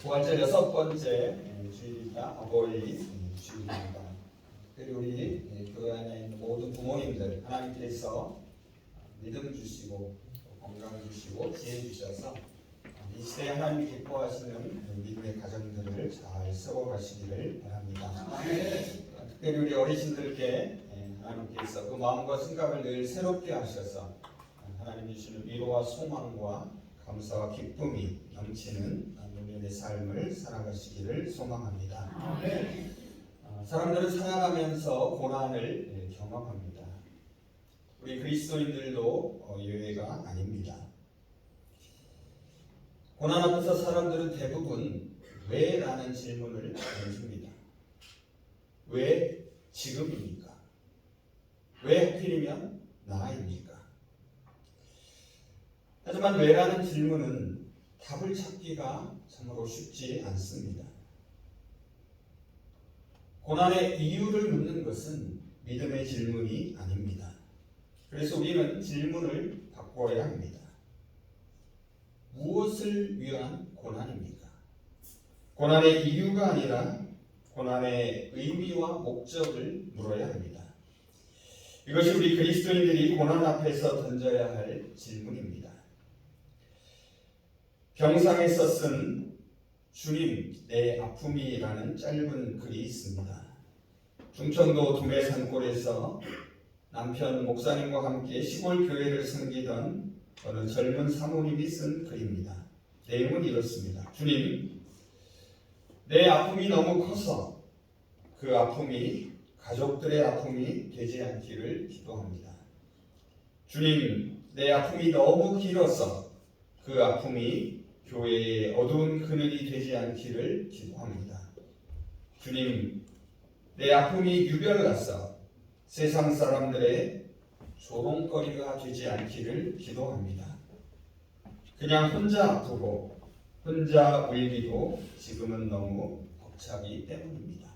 부활절 6번째 주일이자 어버이 주일입니다. 그리고 우리 교회 안에 있는 모든 부모님들, 하나님께서 믿음 주시고 건강 주시고 지혜 주셔서 이 시대에 하나님이 기뻐하시는 믿음의 가정들을 잘 세워가시기를 바랍니다. 특별히 우리 어르신들께 하나님께서 그 마음과 생각을 늘 새롭게 하셔서 하나님 주시는 위로와 소망과 감사와 기쁨이 넘치는 노년의 삶을 살아가시기를 소망합니다. 사람들은 살아가면서 고난을 경험합니다. 우리 그리스도인들도 예외가 아닙니다. 고난 앞에서 사람들은 대부분 왜? 라는 질문을 던집니다. 왜 지금입니까? 왜 하필이면 나입니까? 하지만 왜라는 질문은 답을 찾기가 참으로 쉽지 않습니다. 고난의 이유를 묻는 것은 믿음의 질문이 아닙니다. 그래서 우리는 질문을 바꿔야 합니다. 무엇을 위한 고난입니까? 고난의 이유가 아니라 고난의 의미와 목적을 물어야 합니다. 이것이 우리 그리스도인들이 고난 앞에서 던져야 할 질문입니다. 병상에서 쓴 주님 내 아픔이라는 짧은 글이 있습니다. 중천도 두매산골에서 남편 목사님과 함께 시골 교회를 섬기던 어느 젊은 사모님이 쓴 글입니다. 내용은 이렇습니다. 주님, 내 아픔이 너무 커서 그 아픔이 가족들의 아픔이 되지 않기를 기도합니다. 주님, 내 아픔이 너무 길어서 그 아픔이 교회의 어두운 그늘이 되지 않기를 기도합니다. 주님, 내 아픔이 유별나서 세상 사람들의 조롱거리가 되지 않기를 기도합니다. 그냥 혼자 아프고 혼자 울기도 지금은 너무 벅차기 때문입니다.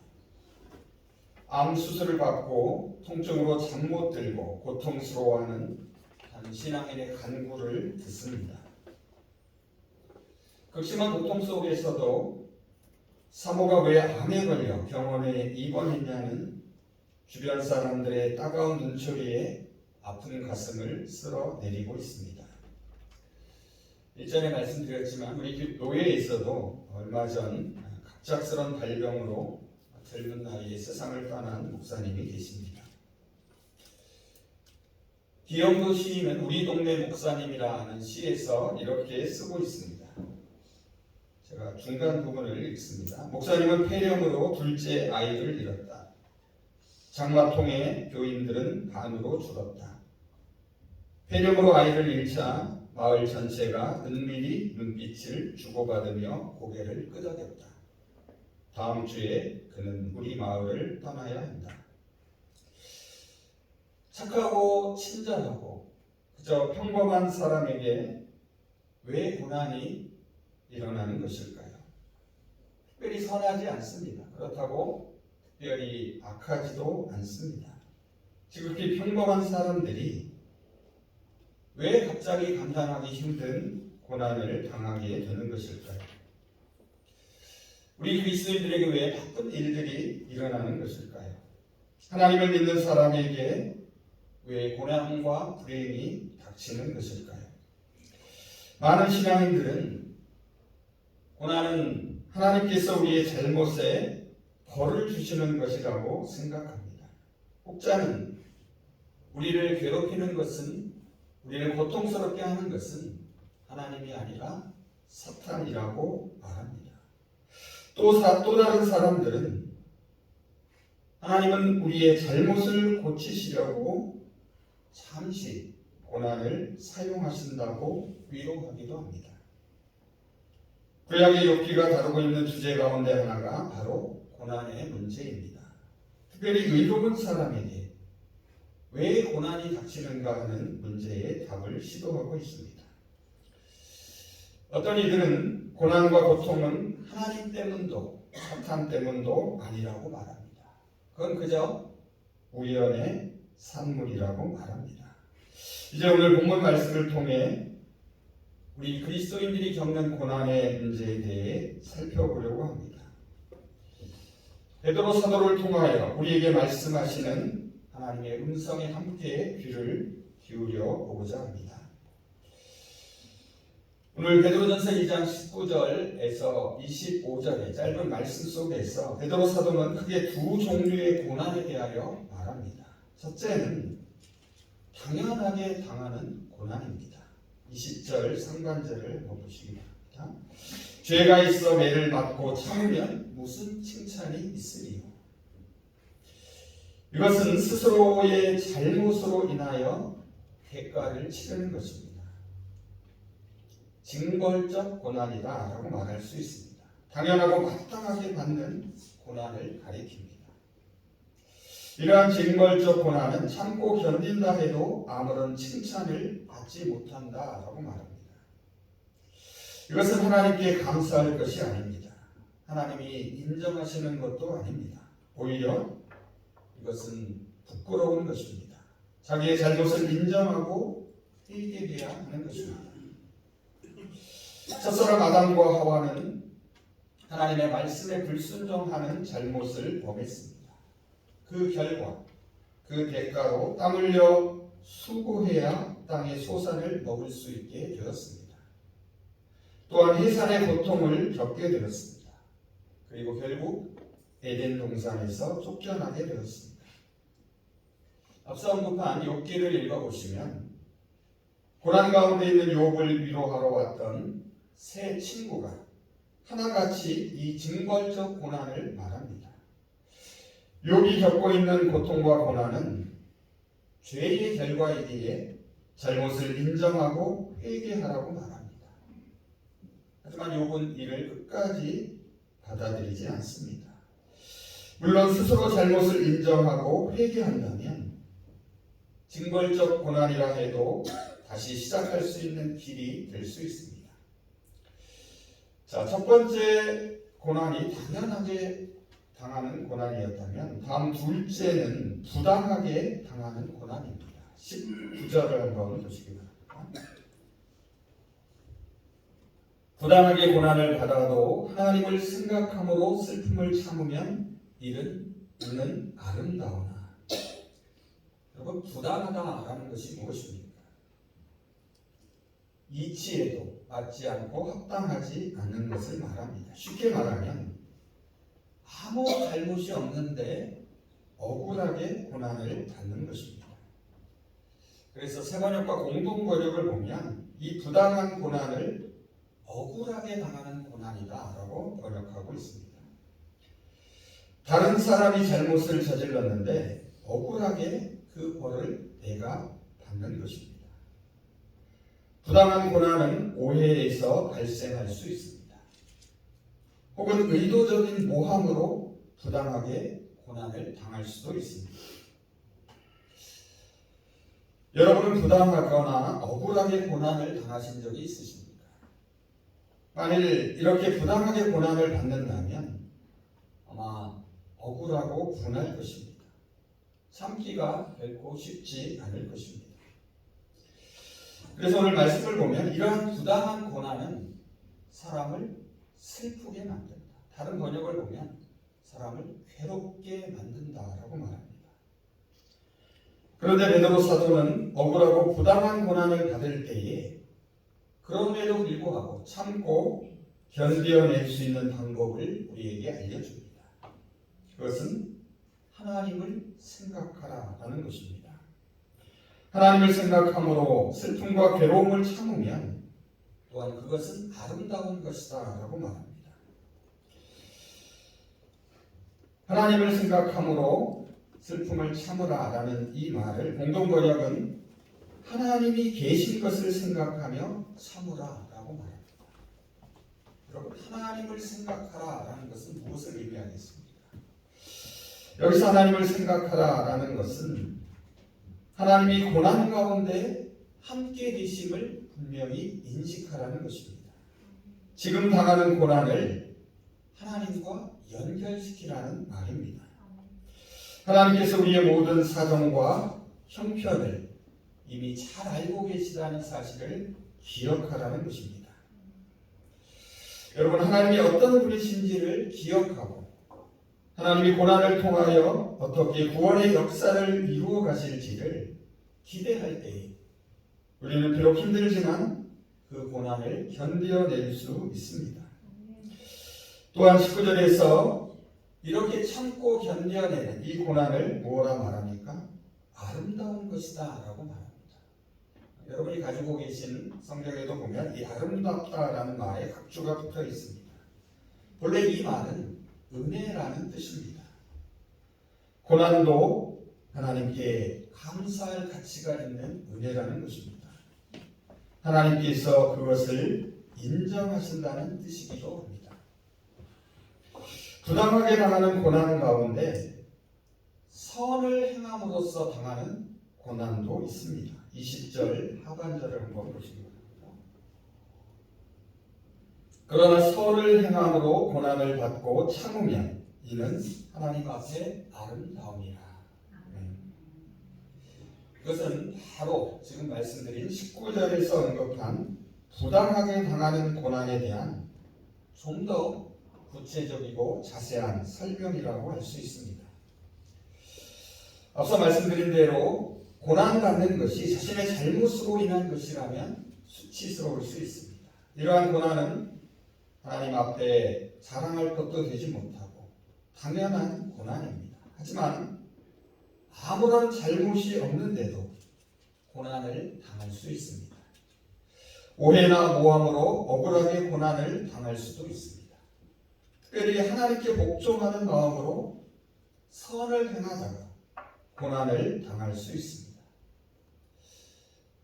암 수술을 받고 통증으로 잠 못 들고 고통스러워하는 한 신앙인의 간구를 듣습니다. 극심한 고통 속에서도 사모가 왜 암에 걸려 병원에 입원했냐는 주변 사람들의 따가운 눈초리에 아픈 가슴을 쓸어내리고 있습니다. 일전에 말씀드렸지만 우리 교회에서도 얼마 전 갑작스런 발병으로 젊은 나이에 세상을 떠난 목사님이 계십니다. 기영도 시인은 우리 동네 목사님이라 하는 시에서 이렇게 쓰고 있습니다. 제가 중간 부분을 읽습니다. 목사님은 폐렴으로 둘째 아이를 잃었다. 장마통에 교인들은 반으로 줄었다. 폐렴으로 아이를 잃자 마을 전체가 은밀히 눈빛을 주고받으며 고개를 끄덕였다. 다음 주에 그는 우리 마을을 떠나야 한다. 착하고 친절하고 그저 평범한 사람에게 왜 고난이 일어나는 것일까요? 특별히 선하지 않습니다. 그렇다고 특별히 악하지도 않습니다. 지극히 평범한 사람들이 왜 갑자기 감당하기 힘든 고난을 당하게 되는 것일까요? 우리 그리스도인들에게 왜 바쁜 일들이 일어나는 것일까요? 하나님을 믿는 사람에게 왜 고난과 불행이 닥치는 것일까요? 많은 신앙인들은 고난은 하나님께서 우리의 잘못에 벌을 주시는 것이라고 생각합니다. 혹자는 우리를 괴롭히는 것은, 우리를 고통스럽게 하는 것은 하나님이 아니라 사탄이라고 말합니다. 또 다른 사람들은 하나님은 우리의 잘못을 고치시려고 잠시 고난을 사용하신다고 위로하기도 합니다. 구약의 욥기가 다루고 있는 주제 가운데 하나가 바로 고난의 문제입니다. 특별히 의로운 사람에게 왜 고난이 닥치는가 하는 문제에 답을 시도하고 있습니다. 어떤 이들은 고난과 고통은 하나님 때문도 사탄 때문도 아니라고 말합니다. 그건 그저 우연의 산물이라고 말합니다. 이제 오늘 본문 말씀을 통해 우리 그리스도인들이 겪는 고난의 문제에 대해 살펴보려고 합니다. 베드로 사도를 통하여 우리에게 말씀하시는 하나님의 음성에 함께 귀를 기울여 보고자 합니다. 오늘 베드로전서 2장 19절에서 25절의 짧은 말씀 속에서 베드로 사도는 크게 두 종류의 고난에 대하여 말합니다. 첫째는 당연하게 당하는 고난입니다. 20절 상반절을 한번 보시기 바랍니다. 죄가 있어 매를 맞고 참으면 무슨 칭찬이 있으리요. 이것은 스스로의 잘못으로 인하여 대가를 치르는 것입니다. 징벌적 고난이다 라고 말할 수 있습니다. 당연하고 마땅하게 받는 고난을 가리킵니다. 이러한 징벌적 고난은 참고 견딘다 해도 아무런 칭찬을 받지 못한다 라고 말합니다. 이것은 하나님께 감사할 것이 아닙니다. 하나님이 인정하시는 것도 아닙니다. 오히려 이것은 부끄러운 것입니다. 자기의 잘못을 인정하고 회개해야 하는 것입니다. 첫사람 아담과 하와는 하나님의 말씀에 불순종하는 잘못을 범했습니다. 그 결과, 그 대가로 땀 흘려 수고해야 땅의 소산을 먹을 수 있게 되었습니다. 또한 해산의 고통을 겪게 되었습니다. 그리고 결국 에덴 동산에서 쫓겨나게 되었습니다. 앞서 언급한 욥기를 읽어보시면 고난 가운데 있는 욥을 위로하러 왔던 세 친구가 하나같이 이 징벌적 고난을 말합니다. 욥이 겪고 있는 고통과 고난은 죄의 결과이기에 잘못을 인정하고 회개하라고 말합니다. 하지만 욥은 이를 끝까지 받아들이지 않습니다. 물론 스스로 잘못을 인정하고 회개한다면 징벌적 고난이라 해도 다시 시작할 수 있는 길이 될 수 있습니다. 자, 첫 번째 고난이 당연하게 당하는 고난이었다면 다음 둘째는 부당하게 당하는 고난입니다. 19절을 한번 보시기 바랍니다. 부당하게 고난을 받아도 하나님을 생각함으로 슬픔을 참으면 이는 아름다우나. 여러분, 부당하다라는 것이 무엇입니까? 이치에도 맞지 않고 합당하지 않는 것을 말합니다. 쉽게 말하면 아무 잘못이 없는데 억울하게 고난을 받는 것입니다. 그래서 세번역과 공동번역을 보면 이 부당한 고난을 억울하게 당하는 고난이다 라고 번역하고 있습니다. 다른 사람이 잘못을 저질렀는데 억울하게 그 벌을 내가 받는 것입니다. 부당한 고난은 오해에서 발생할 수 있습니다. 혹은 의도적인 모함으로 부당하게 고난을 당할 수도 있습니다. 여러분은 부당하거나 억울하게 고난을 당하신 적이 있으십니까? 만일 이렇게 부당하게 고난을 받는다면 아마 억울하고 분할 것입니다. 참기가 결코 쉽지 않을 것입니다. 그래서 오늘 말씀을 보면 이러한 부당한 고난은 사람을 슬프게 만든다. 다른 번역을 보면 사람을 괴롭게 만든다라고 말합니다. 그런데 베드로 사도는 억울하고 부당한 고난을 받을 때에 그럼에도 불구하고 참고 견뎌낼 수 있는 방법을 우리에게 알려줍니다. 그것은 하나님을 생각하라라는 것입니다. 하나님을 생각함으로 슬픔과 괴로움을 참으면 또한 그것은 아름다운 것이다 라고 말합니다. 하나님을 생각함으로 슬픔을 참으라 라는 이 말을 공동번역은 하나님이 계신 것을 생각하며 참으라 라고 말합니다. 여러분, 하나님을 생각하라 라는 것은 무엇을 의미하겠습니까? 여기서 하나님을 생각하라 라는 것은 하나님이 고난 가운데 함께 계심을 분명히 인식하라는 것입니다. 지금 당하는 고난을 하나님과 연결시키라는 말입니다. 하나님께서 우리의 모든 사정과 형편을 이미 잘 알고 계시다는 사실을 기억하라는 것입니다. 여러분, 하나님이 어떤 분이신지를 기억하고 하나님이 고난을 통하여 어떻게 구원의 역사를 이루어 가실지를 기대할 때에 우리는 비록 힘들지만 그 고난을 견뎌낼 수 있습니다. 또한 19절에서 이렇게 참고 견뎌내는 이 고난을 뭐라 말합니까? 아름다운 것이다 라고 말합니다. 여러분이 가지고 계신 성경에도 보면 이 아름답다라는 말에 각주가 붙어 있습니다. 본래 이 말은 은혜라는 뜻입니다. 고난도 하나님께 감사할 가치가 있는 은혜라는 것입니다. 하나님께서 그것을 인정하신다는 뜻이기도 합니다. 부당하게 당하는 고난 가운데 선을 행함으로써 당하는 고난도 있습니다. 20절 하반절을 한번 보시기 바랍니다. 그러나 선을 행함으로 고난을 받고 참으면 이는 하나님 앞에 아름다움이라. 이것은 바로 지금 말씀드린 19절에서 언급한 부당하게 당하는 고난에 대한 좀 더 구체적이고 자세한 설명이라고 할 수 있습니다. 앞서 말씀드린 대로 고난받는 것이 자신의 잘못으로 인한 것이라면 수치스러울 수 있습니다. 이러한 고난은 하나님 앞에 자랑할 것도 되지 못하고 당연한 고난입니다. 하지만 아무런 잘못이 없는데도 고난을 당할 수 있습니다. 오해나 모함으로 억울하게 고난을 당할 수도 있습니다. 특별히 하나님께 복종하는 마음으로 선을 행하다가 고난을 당할 수 있습니다.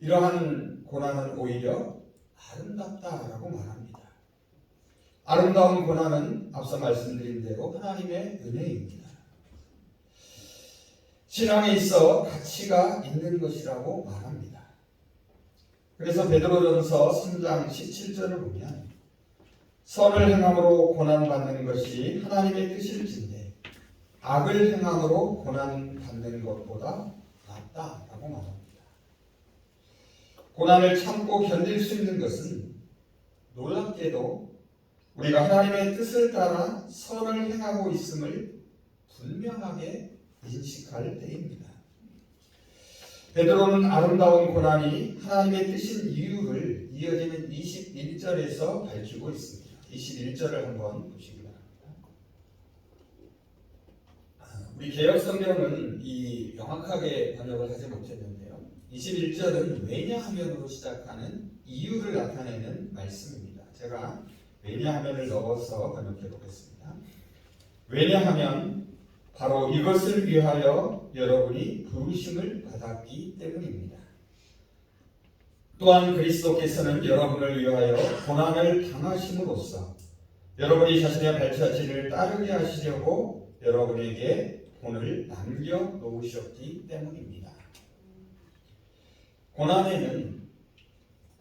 이러한 고난은 오히려 아름답다라고 말합니다. 아름다운 고난은 앞서 말씀드린 대로 하나님의 은혜입니다. 신앙에 있어 가치가 있는 것이라고 말합니다. 그래서 베드로전서 3장 17절을 보면 선을 행함으로 고난받는 것이 하나님의 뜻일진데 악을 행함으로 고난받는 것보다 낫다라고 말합니다. 고난을 참고 견딜 수 있는 것은 놀랍게도 우리가 하나님의 뜻을 따라 선을 행하고 있음을 분명하게 인식할 때입니다. 베드로는 아름다운 고난이 하나님의 뜻인 이유를 이어지는 21절에서 밝히고 있습니다. 21절을 한번 보시기 바랍니다. 우리 개역성경은 이 명확하게 번역을 하지 못했는데요. 21절은 왜냐하면으로 시작하는 이유를 나타내는 말씀입니다. 제가 왜냐하면을 넣어서 번역해 보겠습니다. 왜냐하면 바로 이것을 위하여 여러분이 부르심을 받았기 때문입니다. 또한 그리스도께서는 여러분을 위하여 고난을 당하심으로써 여러분이 자신의 발자취를 따르게 하시려고 여러분에게 본을 남겨놓으셨기 때문입니다. 고난에는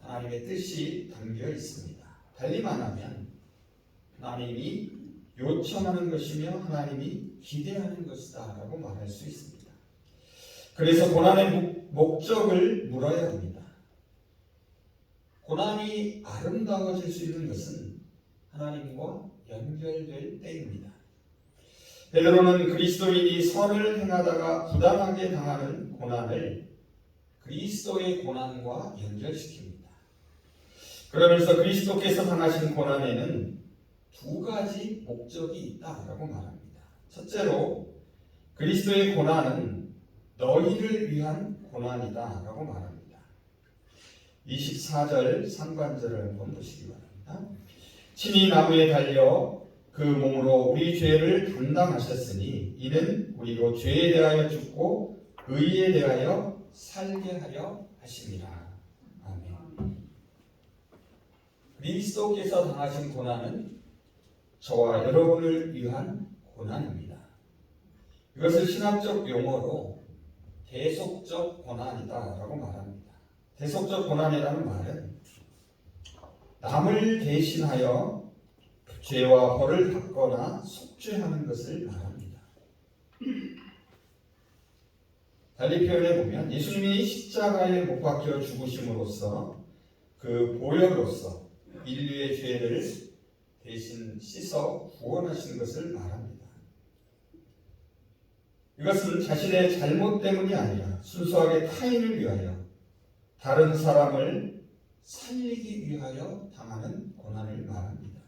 하나님의 뜻이 담겨 있습니다. 달리 말하면 하나님이 요청하는 것이며 하나님이 기대하는 것이다 라고 말할 수 있습니다. 그래서 고난의 목적을 물어야 합니다. 고난이 아름다워질 수 있는 것은 하나님과 연결될 때입니다. 베드로는 그리스도인이 선을 행하다가 부당하게 당하는 고난을 그리스도의 고난과 연결시킵니다. 그러면서 그리스도께서 당하신 고난에는 두 가지 목적이 있다라고 말합니다. 첫째로 그리스도의 고난은 너희를 위한 고난이다라고 말합니다. 24절 상반절을 한번 보시기 바랍니다. 친히 나무에 달려 그 몸으로 우리 죄를 담당하셨으니 이는 우리로 죄에 대하여 죽고 의에 대하여 살게 하려 하심이라. 아멘. 그리스도께서 당하신 고난은 저와 여러분을 위한 고난입니다. 이것을 신학적 용어로 대속적 고난이다라고 말합니다. 대속적 고난이라는 말은 남을 대신하여 죄와 벌을 받거나 속죄하는 것을 말합니다. 달리 표현해 보면 예수님이 십자가에 못 박혀 죽으심으로써 그 보혈로서 인류의 죄를 대신 씻어 구원하신 것을 말합니다. 이것은 자신의 잘못 때문이 아니라 순수하게 타인을 위하여 다른 사람을 살리기 위하여 당하는 고난을 말합니다.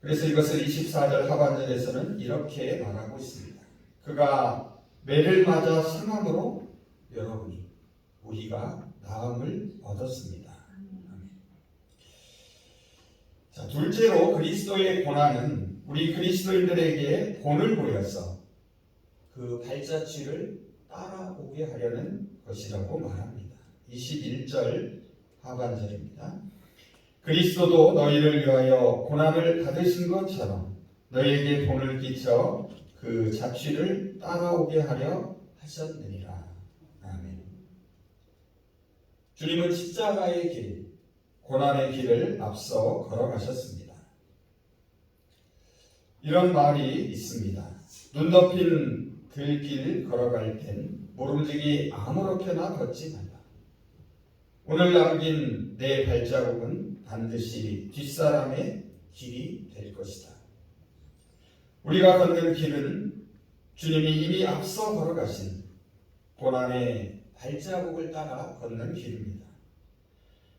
그래서 이것을 24절 하반절에서는 이렇게 말하고 있습니다. 그가 매를 맞아 상함으로 여러분이 우리가 나음을 얻었습니다. 아멘. 자, 둘째로 그리스도의 고난은 우리 그리스도인들에게 본을 보여서 그 발자취를 따라오게 하려는 것이라고 말합니다. 21절 하반절입니다. 그리스도도 너희를 위하여 고난을 받으신 것처럼 너희에게 본을 끼쳐 그 자취를 따라오게 하려 하셨느니라. 아멘. 주님은 십자가의 길, 고난의 길을 앞서 걸어가셨습니다. 이런 말이 있습니다. 눈 덮인 들길 걸어갈 땐 모름지기 아무렇게나 걷지 말라. 오늘 남긴 내 발자국은 반드시 뒷사람의 길이 될 것이다. 우리가 걷는 길은 주님이 이미 앞서 걸어가신 고난의 발자국을 따라 걷는 길입니다.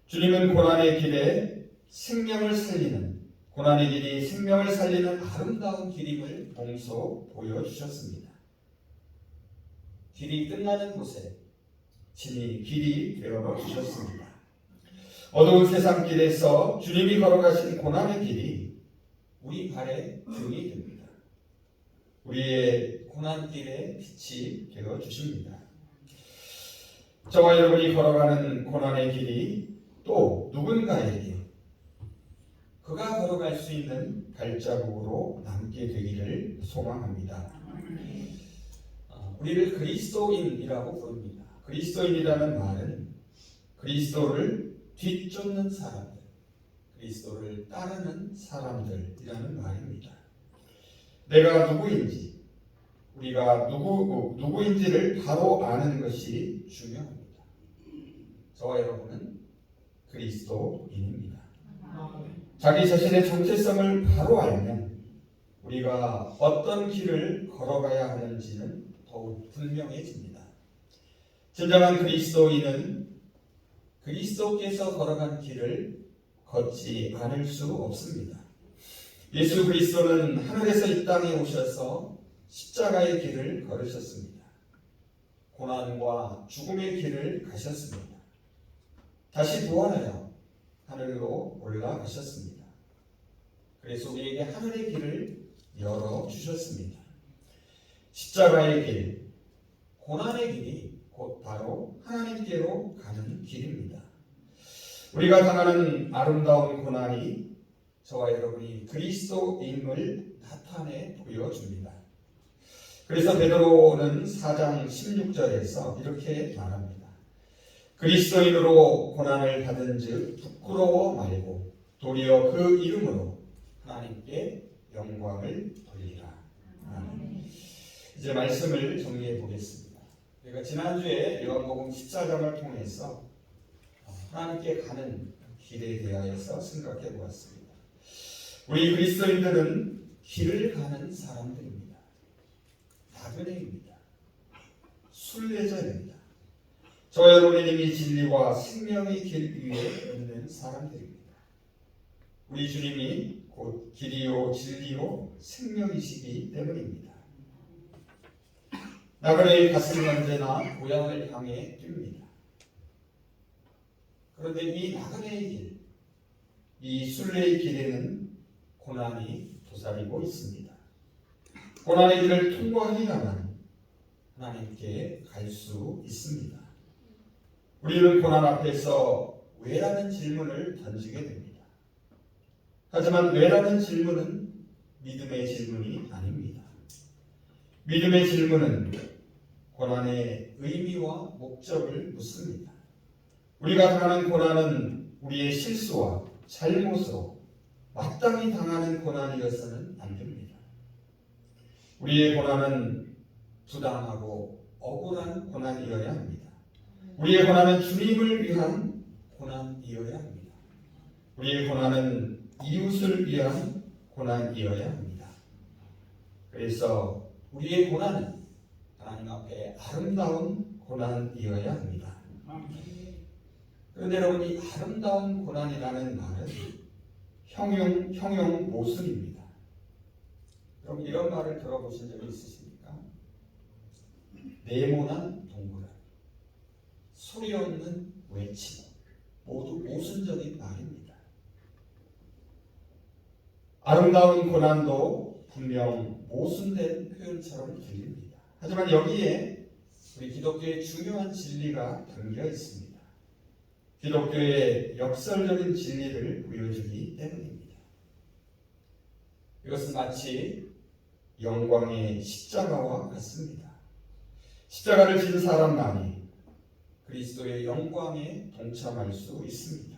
주님은 고난의 길에 생명을 살리는, 고난의 길이 생명을 살리는 아름다운 길임을 몸소 보여주셨습니다. 길이 끝나는 곳에 친히 길이 되어 주셨습니다. 어두운 세상 길에서 주님이 걸어가신 고난의 길이 우리 발의 등이 됩니다. 우리의 고난길의 빛이 되어 주십니다. 저와 여러분이 걸어가는 고난의 길이 또 누군가에게 그가 걸어갈 수 있는 발자국으로 남게 되기를 소망합니다. 우리를 그리스도인이라고 부릅니다. 그리스도인이라는 말은 그리스도를 뒤쫓는 사람들, 그리스도를 따르는 사람들이라는 말입니다. 내가 누구인지, 우리가 누구인지를 바로 아는 것이 중요합니다. 저와 여러분은 그리스도인입니다. 자기 자신의 정체성을 바로 알면 우리가 어떤 길을 걸어가야 하는지는 더욱 분명해집니다. 진정한 그리스도인은 그리스도께서 걸어간 길을 걷지 않을 수 없습니다. 예수 그리스도는 하늘에서 이 땅에 오셔서 십자가의 길을 걸으셨습니다. 고난과 죽음의 길을 가셨습니다. 다시 부활하여 하늘로 올라가셨습니다. 그래서 우리에게 하늘의 길을 열어주셨습니다. 십자가의 길, 고난의 길이 곧 바로 하나님께로 가는 길입니다. 우리가 당하는 아름다운 고난이 저와 여러분이 그리스도임을 나타내 보여줍니다. 그래서 베드로는 4장 16절에서 이렇게 말합니다. 그리스도인으로 고난을 받은 즉 부끄러워 말고 도리어 그 이름으로 하나님께 영광을 돌리라. 아멘. 이제 말씀을 정리해 보겠습니다. 우리가 지난주에 요한복음 14장을 통해서 하나님께 가는 길에 대하여서 생각해 보았습니다. 우리 그리스도인들은 길을 가는 사람들입니다. 나그네입니다. 순례자입니다. 저와 여러분은 이미 진리와 생명의 길 위에 있는 사람들입니다. 우리 주님이 곧 길이요 진리요 생명이시기 때문입니다. 나그네의 가슴은 언제나 고향을 향해 뜁니다. 그런데 이 나그네의 길, 이 순례의 길에는 고난이 도사리고 있습니다. 고난의 길을 통과해야만 하나님께 갈 수 있습니다. 우리는 고난 앞에서 왜라는 질문을 던지게 됩니다. 하지만 왜라는 질문은 믿음의 질문이 아닙니다. 믿음의 질문은 고난의 의미와 목적을 묻습니다. 우리가 당하는 고난은 우리의 실수와 잘못으로 마땅히 당하는 고난이어서는 안 됩니다. 우리의 고난은 부당하고 억울한 고난이어야 합니다. 우리의 고난은 주님을 위한 고난이어야 합니다. 우리의 고난은 이웃을 위한 고난이어야 합니다. 그래서 우리의 고난은 하나님 앞에 아름다운 고난이어야 합니다. 그런데 여러분, 이 아름다운 고난이라는 말은 형용 모순입니다. 여러분, 이런 말을 들어보신 적이 있으십니까? 네모난 동그라미, 소리 없는 외침, 모두 모순적인 말입니다. 아름다운 고난도 분명 모순된 표현처럼 들립니다. 하지만 여기에 우리 기독교의 중요한 진리가 담겨 있습니다. 기독교의 역설적인 진리를 보여주기 때문입니다. 이것은 마치 영광의 십자가와 같습니다. 십자가를 진 사람만이 그리스도의 영광에 동참할 수 있습니다.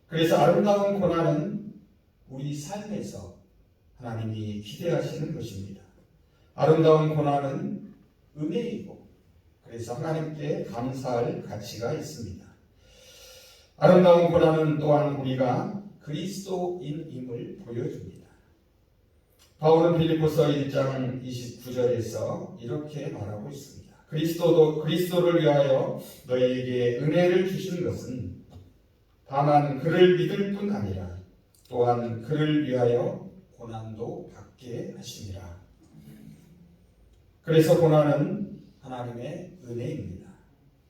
그래서 아름다운 고난은 우리 삶에서 하나님이 기대하시는 것입니다. 아름다운 고난은 은혜이고 그래서 하나님께 감사할 가치가 있습니다. 아름다운 고난은 또한 우리가 그리스도인임을 보여줍니다. 바울은 빌립보서 1장 29절에서 이렇게 말하고 있습니다. 그리스도를 위하여 너희에게 은혜를 주신 것은 다만 그를 믿을 뿐 아니라 또한 그를 위하여 고난도 받게 하심이라. 그래서 고난은 하나님의 은혜입니다.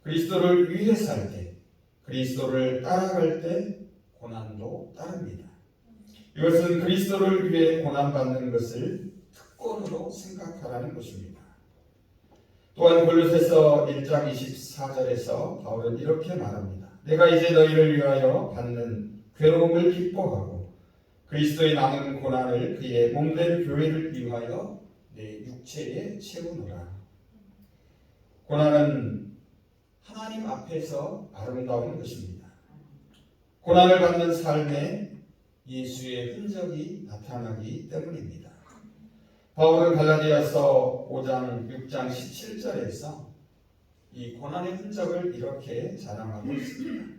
그리스도를 위해 살 때, 그리스도를 따라갈 때 고난도 따릅니다. 이것은 그리스도를 위해 고난받는 것을 특권으로 생각하라는 것입니다. 또한 골로새서 1장 24절에서 바울은 이렇게 말합니다. 내가 이제 너희를 위하여 받는 괴로움을 기뻐하고 그리스도의 남은 고난을 그의 몸된 교회를 위하여 내 육체에 채우노라. 고난은 하나님 앞에서 아름다운 것입니다. 고난을 받는 삶에 예수의 흔적이 나타나기 때문입니다. 바울은 갈라디아서 5장 6장 17절에서 이 고난의 흔적을 이렇게 자랑하고 있습니다.